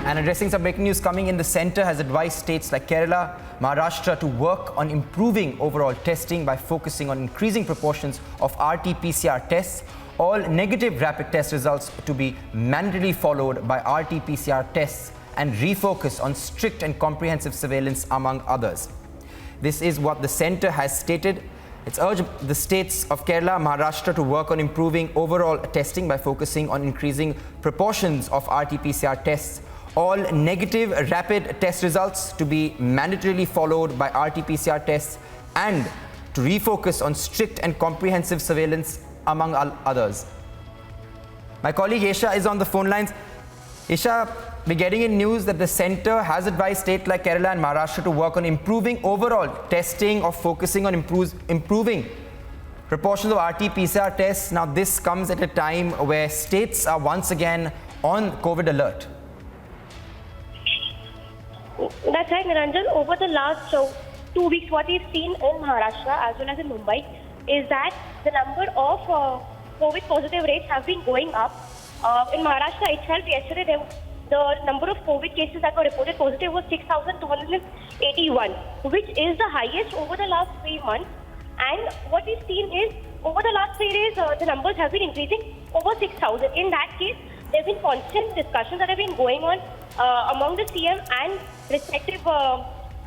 And addressing some breaking news coming in, the centre has advised states like Kerala, Maharashtra to work on improving overall testing by focusing on increasing proportions of RT-PCR tests, all negative rapid test results to be mandatorily followed by RT-PCR tests, and refocus on strict and comprehensive surveillance, among others. This is what the centre has stated. It's urged the states of Kerala, Maharashtra to work on improving overall testing by focusing on increasing proportions of RT-PCR tests, all negative rapid test results to be mandatorily followed by RT-PCR tests, and to refocus on strict and comprehensive surveillance, among others. My colleague Esha is on the phone lines. Esha, we're getting in news that the centre has advised states like Kerala and Maharashtra to work on improving overall testing or focusing on improving proportions of RT-PCR tests. Now, this comes at a time where states are once again on COVID alert. That's right, Niranjan. Over the last 2 weeks, what we've seen in Maharashtra as well as in Mumbai is that the number of COVID positive rates have been going up. In Maharashtra itself, yesterday, the number of COVID cases that were reported positive was 6,281, which is the highest over the last 3 months. And what we've seen is, over the last 3 days, the numbers have been increasing over 6,000. In that case, there have been constant discussions that have been going on among the CM and respective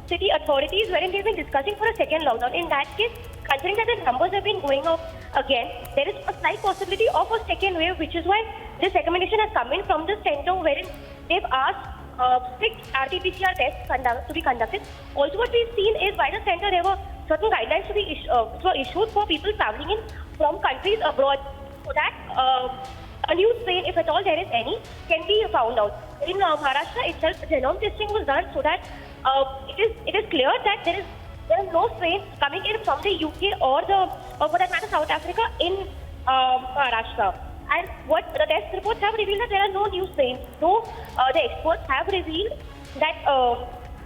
city authorities, wherein they've been discussing for a second lockdown. In that case, considering that the numbers have been going up again, there is a slight possibility of a second wave, which is why this recommendation has come in from the centre, wherein they've asked strict RT-PCR tests to be conducted. Also, what we've seen is by the centre, there were certain guidelines to be issued for people travelling in from countries abroad, so that a new strain, if at all there is any, can be found out. In Maharashtra itself, genome testing was done so that it is clear that there is no strain coming in from the UK or for that matter South Africa in Maharashtra. And what the test reports have revealed that there are no new strains. Though the experts have revealed that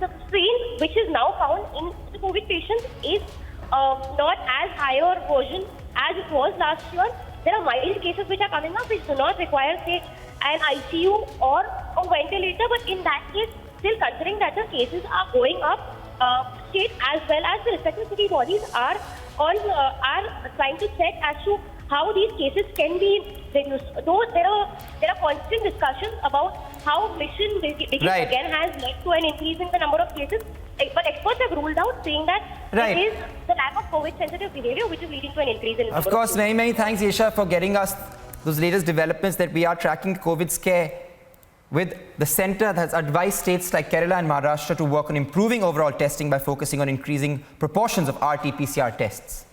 the strain which is now found in the COVID patients is not as higher version as it was last year. There are mild cases which are coming up which do not require, say, an ICU or a ventilator. But in that case, still considering that the cases are going up, state as well as the respective city bodies are trying to check as to how these cases can be reduced. Though there are constant discussions about how mission again has led to an increase in the number of cases. But experts have ruled out, saying that it is the lack of COVID-sensitive behavior which is leading to an increase in. Of course, many thanks, Esha, for getting us those latest developments that we are tracking COVID scare with the centre that has advised states like Kerala and Maharashtra to work on improving overall testing by focusing on increasing proportions of RT-PCR tests.